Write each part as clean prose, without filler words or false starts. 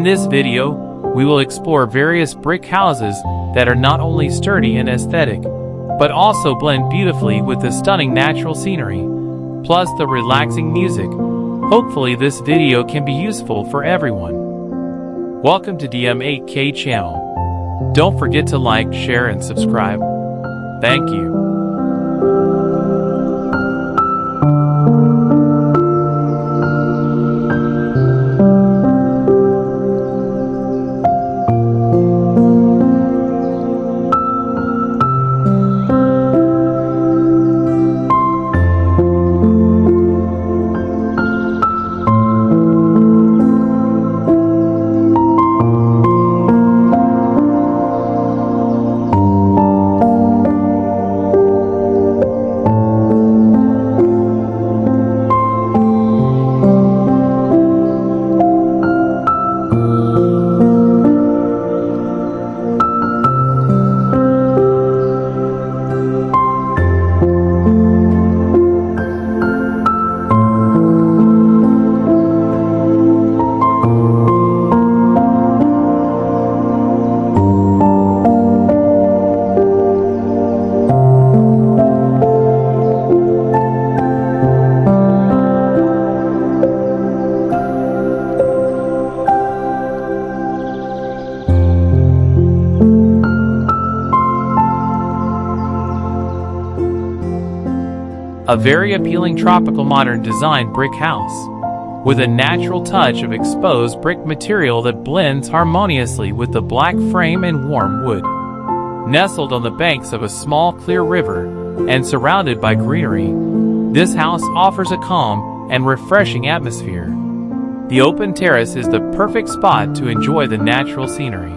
In this video, we will explore various brick houses that are not only sturdy and aesthetic, but also blend beautifully with the stunning natural scenery, plus the relaxing music. Hopefully this video can be useful for everyone. Welcome to DM8K channel. Don't forget to like, share, and subscribe. Thank you. A very appealing tropical modern design brick house, with a natural touch of exposed brick material that blends harmoniously with the black frame and warm wood. Nestled on the banks of a small clear river and surrounded by greenery, this house offers a calm and refreshing atmosphere. The open terrace is the perfect spot to enjoy the natural scenery.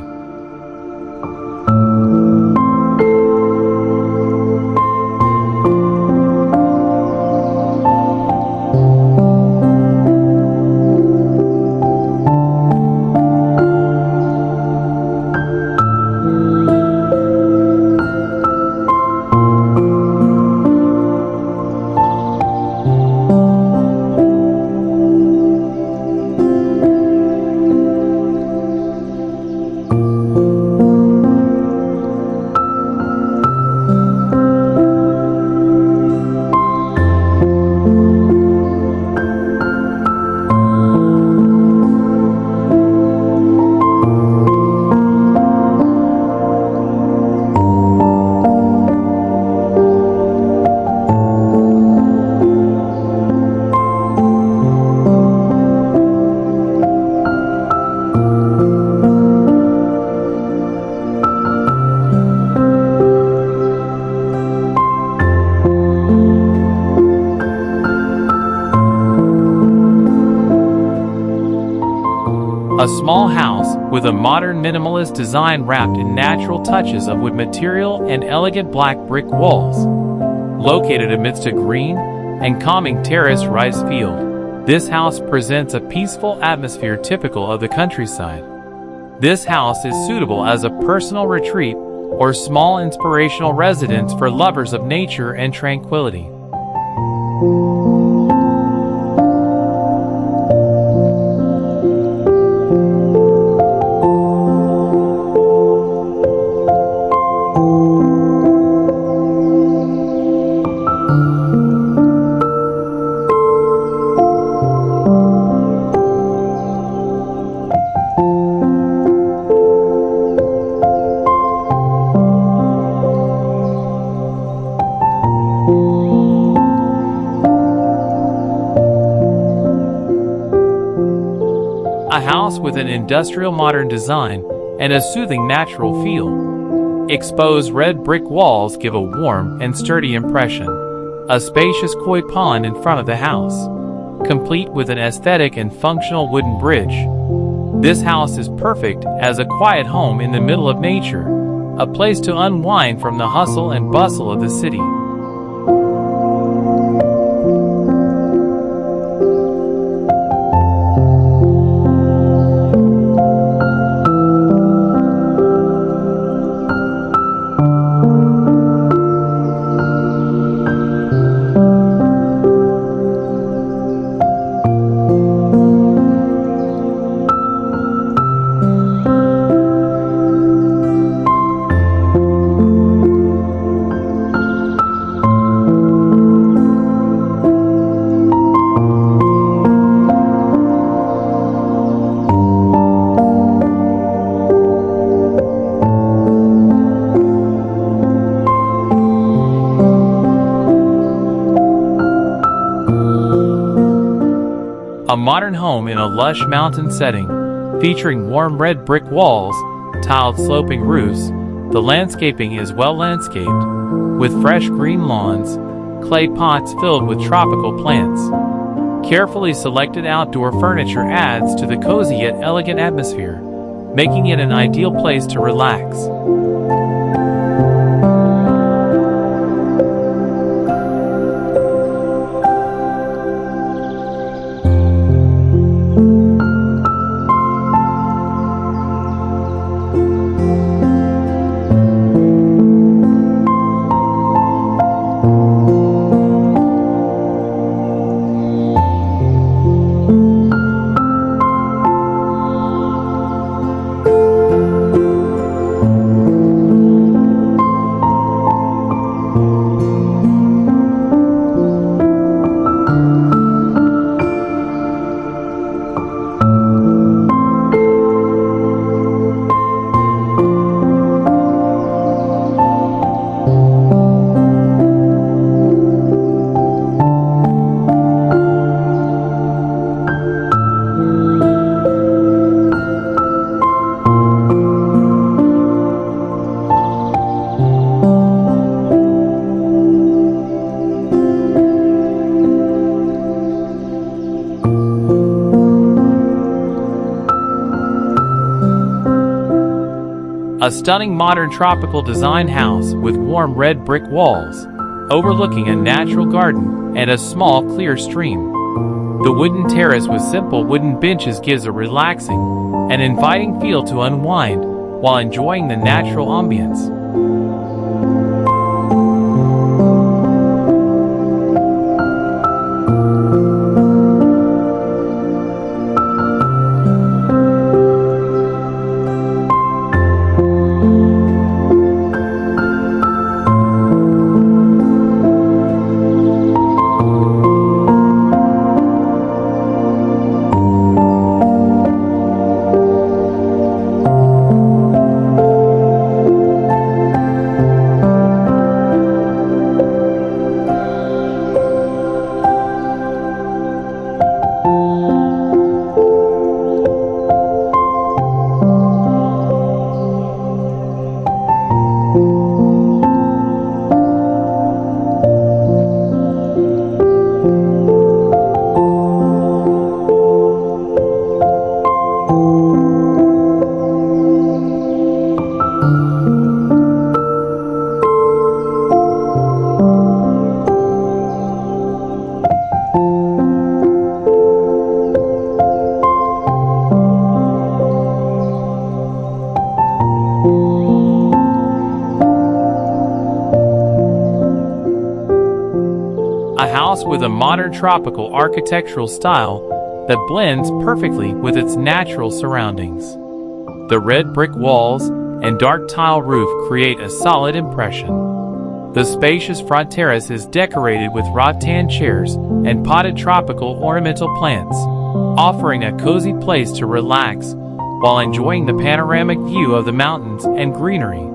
A small house with a modern minimalist design wrapped in natural touches of wood material and elegant black brick walls. Located amidst a green and calming terrace rice field, this house presents a peaceful atmosphere typical of the countryside. This house is suitable as a personal retreat or small inspirational residence for lovers of nature and tranquility. A house with an industrial modern design and a soothing natural feel. Exposed red brick walls give a warm and sturdy impression. A spacious koi pond in front of the house, complete with an aesthetic and functional wooden bridge. This house is perfect as a quiet home in the middle of nature, a place to unwind from the hustle and bustle of the city. A modern home in a lush mountain setting, featuring warm red brick walls, tiled sloping roofs. The landscaping is well landscaped, with fresh green lawns, clay pots filled with tropical plants. Carefully selected outdoor furniture adds to the cozy yet elegant atmosphere, making it an ideal place to relax. A stunning modern tropical design house with warm red brick walls, overlooking a natural garden and a small clear stream. The wooden terrace with simple wooden benches gives a relaxing and inviting feel to unwind while enjoying the natural ambience. A house with a modern tropical architectural style that blends perfectly with its natural surroundings. The red brick walls and dark tile roof create a solid impression. The spacious front terrace is decorated with rattan chairs and potted tropical ornamental plants, offering a cozy place to relax while enjoying the panoramic view of the mountains and greenery.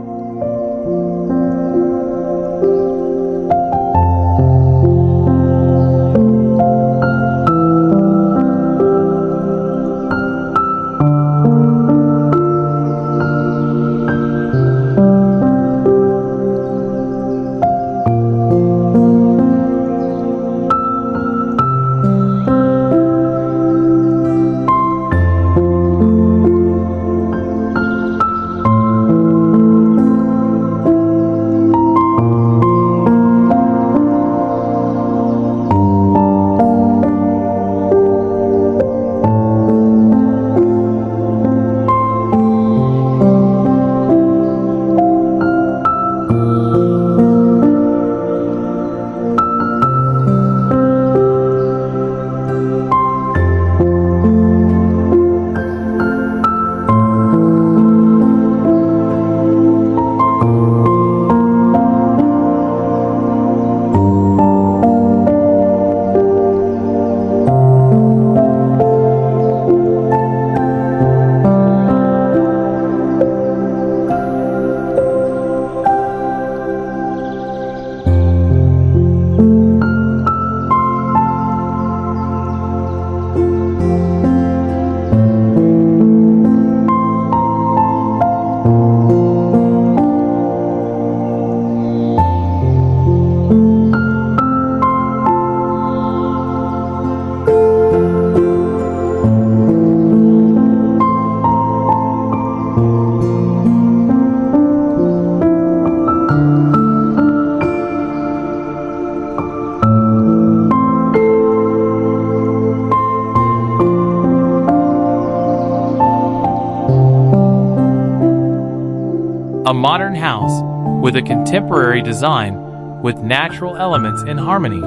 A modern house with a contemporary design with natural elements in harmony.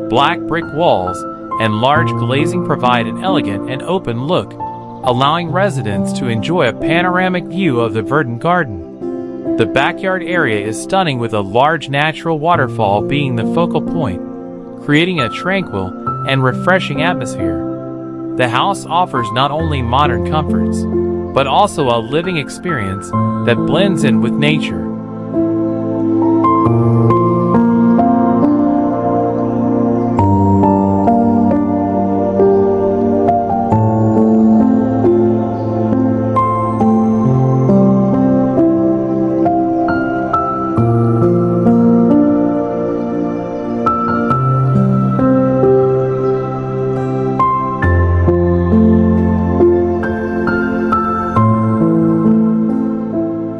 Black brick walls and large glazing provide an elegant and open look, allowing residents to enjoy a panoramic view of the verdant garden. The backyard area is stunning, with a large natural waterfall being the focal point, creating a tranquil and refreshing atmosphere. The house offers not only modern comforts, but also a living experience that blends in with nature.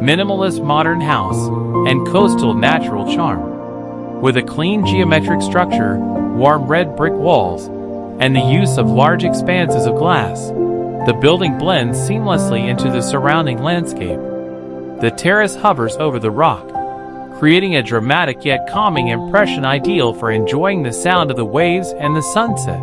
Minimalist modern house and coastal natural charm. With a clean geometric structure, warm red brick walls, and the use of large expanses of glass, the building blends seamlessly into the surrounding landscape. The terrace hovers over the rock, creating a dramatic yet calming impression ideal for enjoying the sound of the waves and the sunset.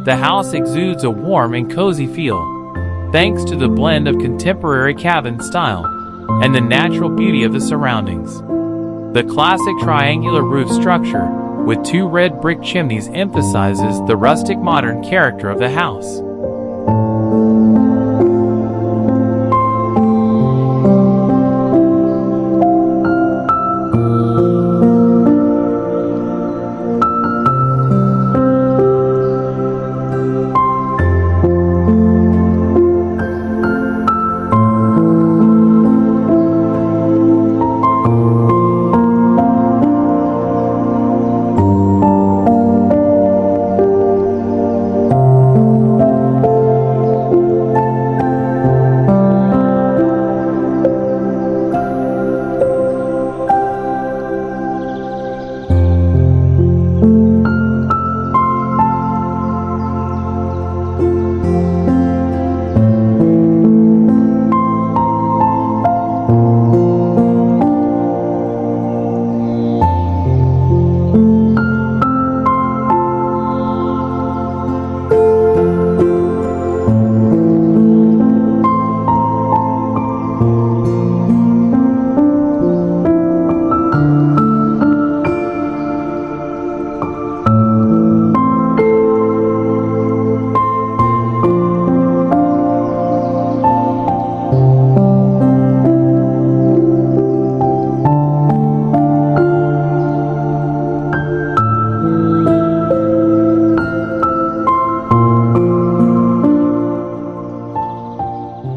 The house exudes a warm and cozy feel, thanks to the blend of contemporary cabin style and the natural beauty of the surroundings. The classic triangular roof structure with two red brick chimneys emphasizes the rustic modern character of the house.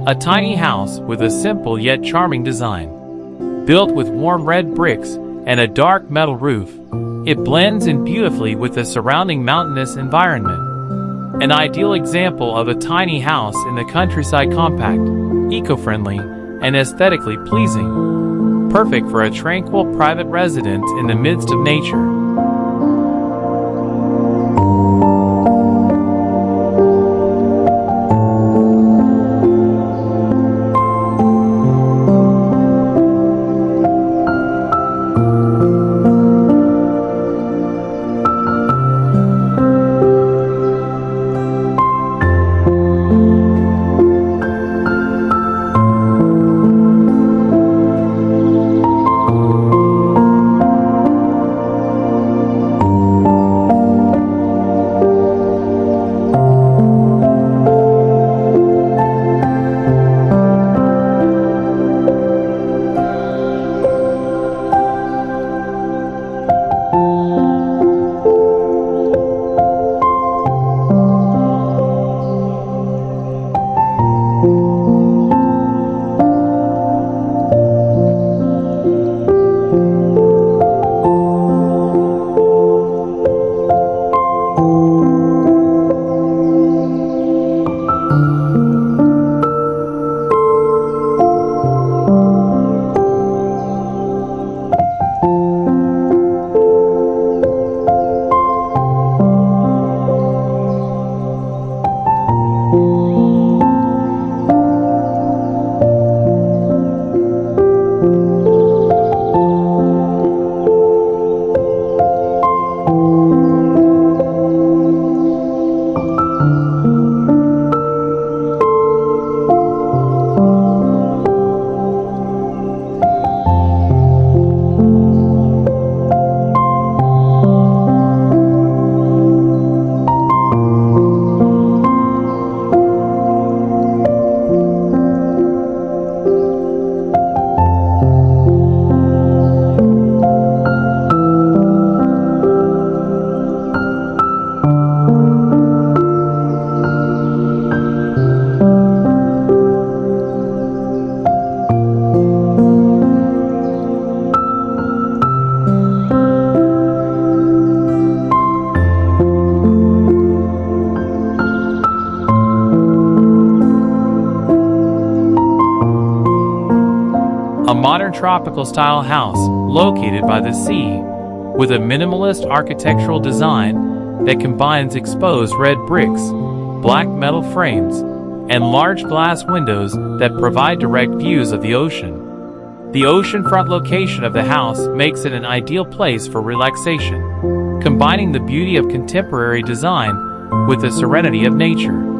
A tiny house with a simple yet charming design. Built with warm red bricks and a dark metal roof, it blends in beautifully with the surrounding mountainous environment. An ideal example of a tiny house in the countryside, compact, eco-friendly, and aesthetically pleasing. Perfect for a tranquil private residence in the midst of nature. modern tropical-style house located by the sea, with a minimalist architectural design that combines exposed red bricks, black metal frames, and large glass windows that provide direct views of the ocean. The oceanfront location of the house makes it an ideal place for relaxation, combining the beauty of contemporary design with the serenity of nature.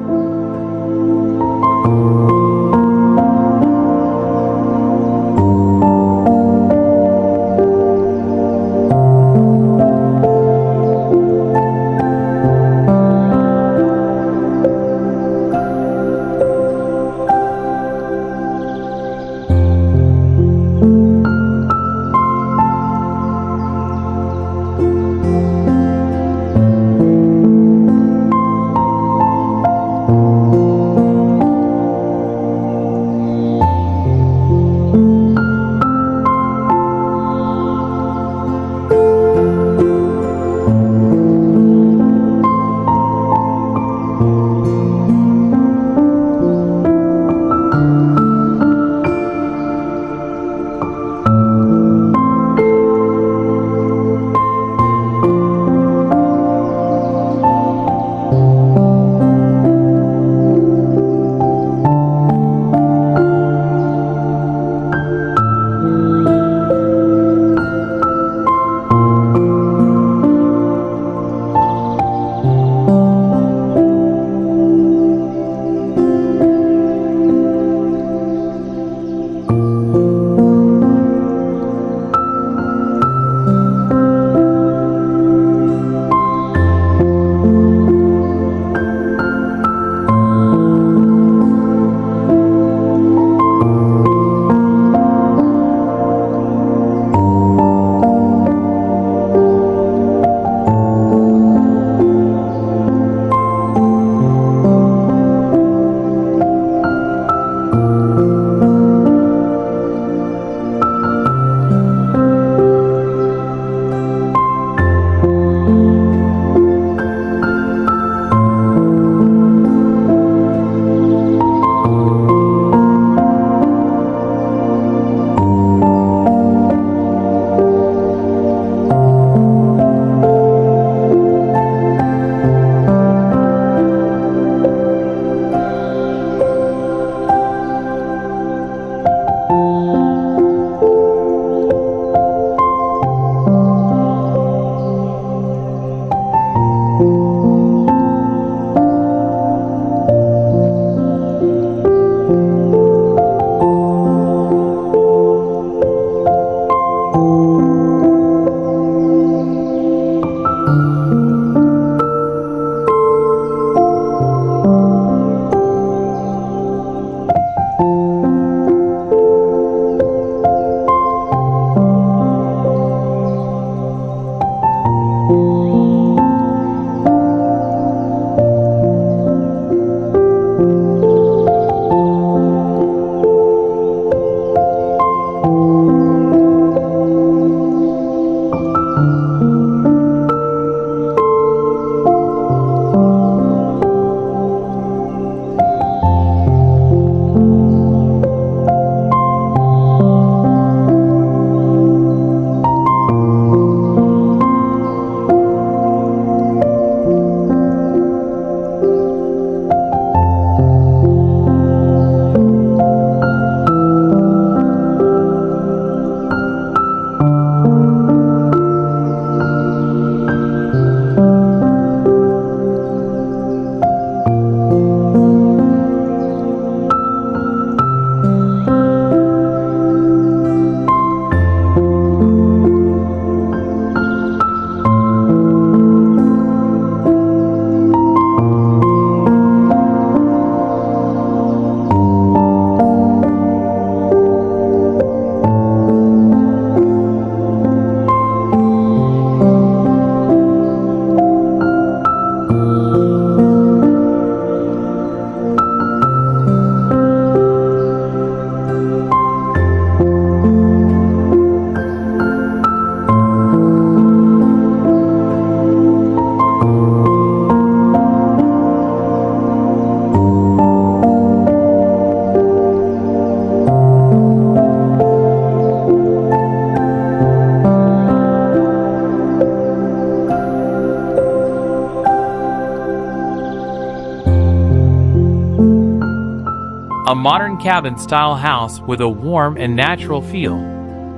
A modern cabin-style house with a warm and natural feel,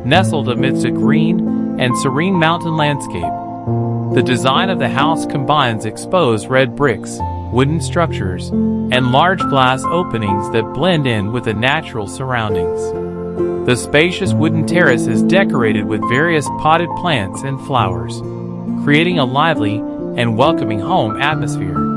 nestled amidst a green and serene mountain landscape. The design of the house combines exposed red bricks, wooden structures, and large glass openings that blend in with the natural surroundings. The spacious wooden terrace is decorated with various potted plants and flowers, creating a lively and welcoming home atmosphere.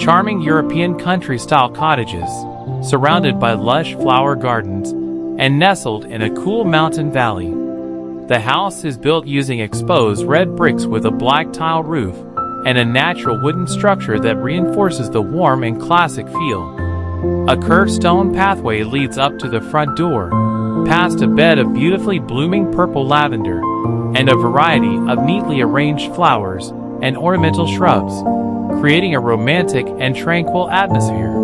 Charming European country-style cottages, surrounded by lush flower gardens and nestled in a cool mountain valley. The house is built using exposed red bricks with a black tile roof and a natural wooden structure that reinforces the warm and classic feel. A curved stone pathway leads up to the front door, past a bed of beautifully blooming purple lavender and a variety of neatly arranged flowers and ornamental shrubs, creating a romantic and tranquil atmosphere.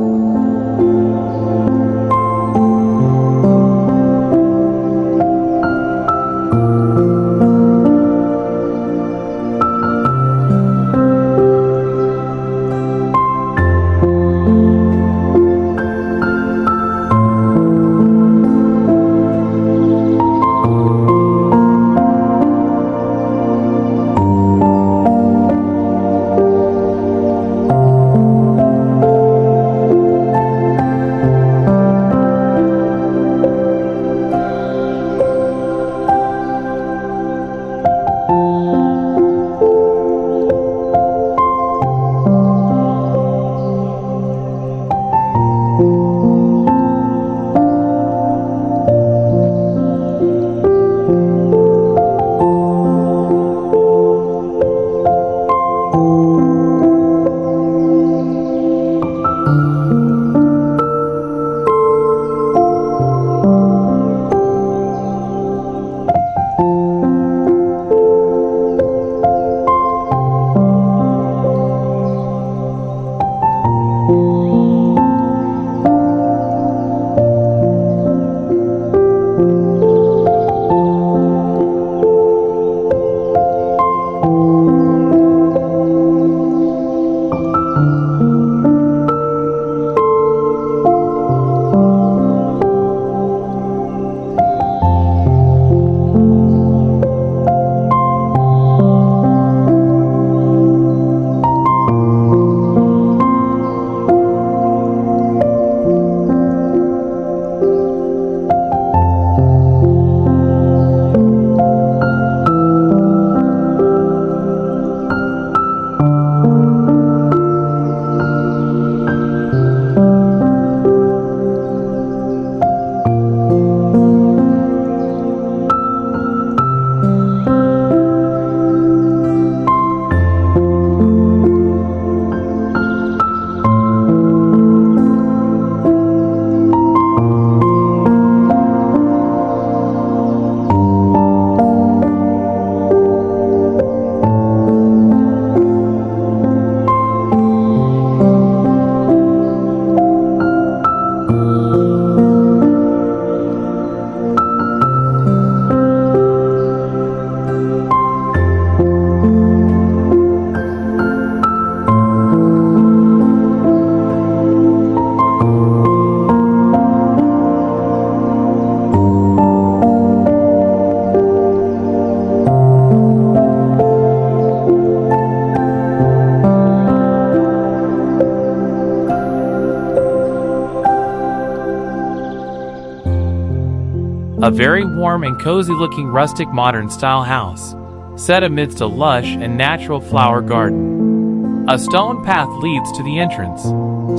A very warm and cozy-looking rustic modern-style house, set amidst a lush and natural flower garden. A stone path leads to the entrance,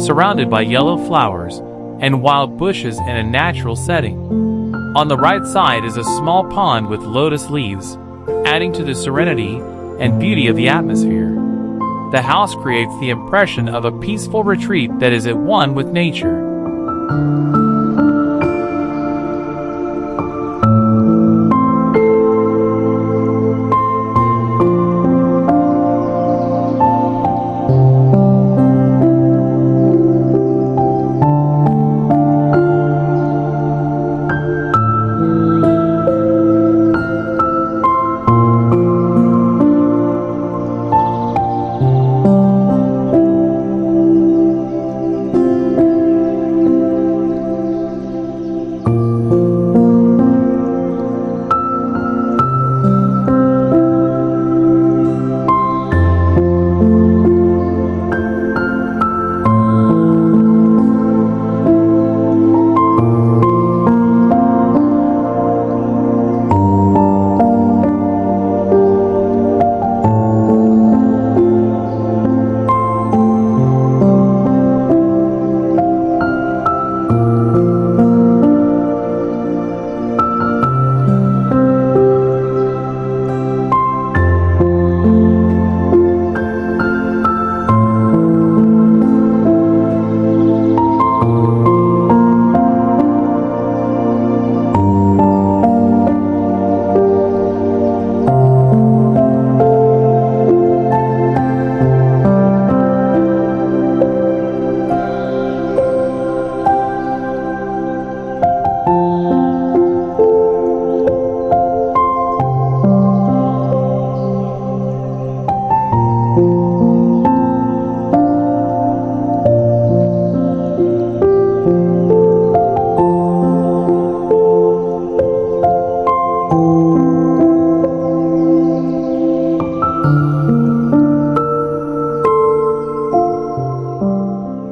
surrounded by yellow flowers and wild bushes in a natural setting. On the right side is a small pond with lotus leaves, adding to the serenity and beauty of the atmosphere. The house creates the impression of a peaceful retreat that is at one with nature.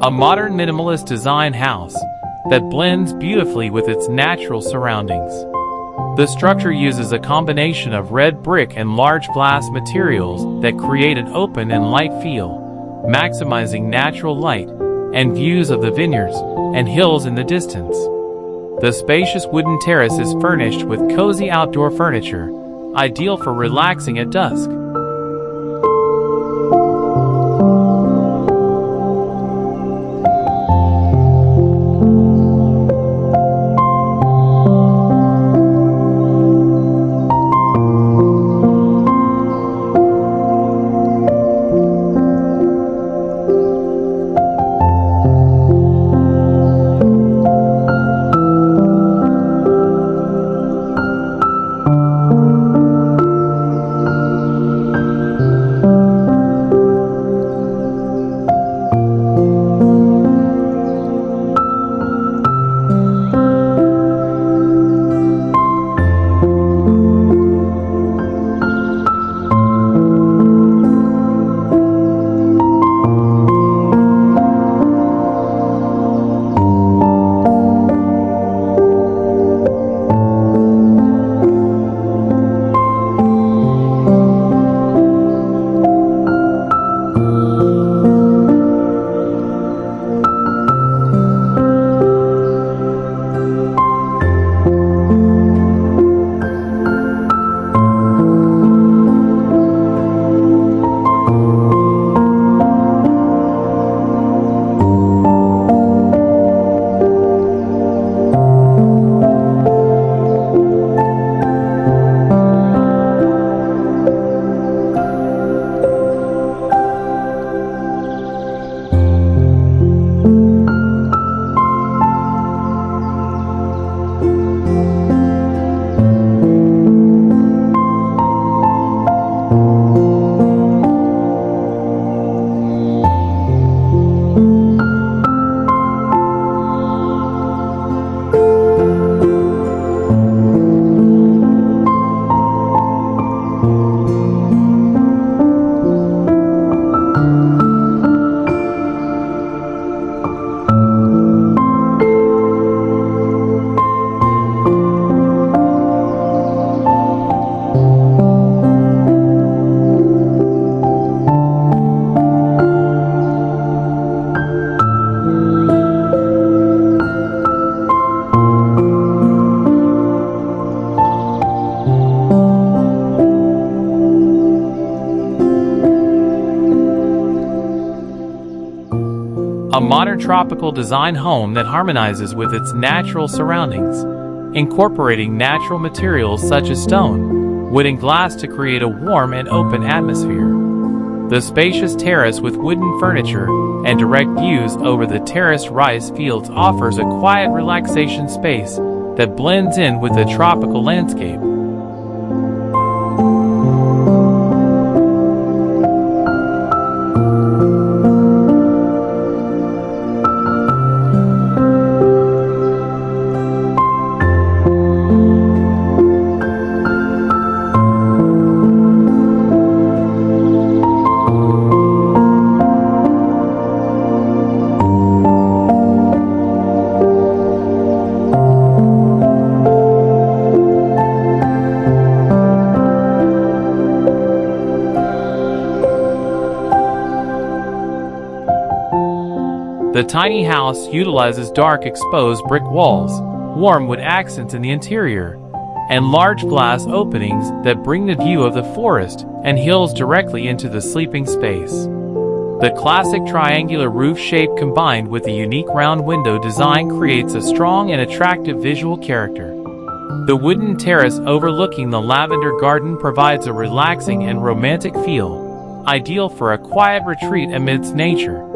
A modern minimalist design house that blends beautifully with its natural surroundings. The structure uses a combination of red brick and large glass materials that create an open and light feel, maximizing natural light and views of the vineyards and hills in the distance. The spacious wooden terrace is furnished with cozy outdoor furniture, ideal for relaxing at dusk. A modern tropical design home that harmonizes with its natural surroundings, incorporating natural materials such as stone, wood and glass to create a warm and open atmosphere. The spacious terrace with wooden furniture and direct views over the terraced rice fields offers a quiet relaxation space that blends in with the tropical landscape. The tiny house utilizes dark exposed brick walls, warm wood accents in the interior, and large glass openings that bring the view of the forest and hills directly into the sleeping space. The classic triangular roof shape combined with the unique round window design creates a strong and attractive visual character. The wooden terrace overlooking the lavender garden provides a relaxing and romantic feel, ideal for a quiet retreat amidst nature.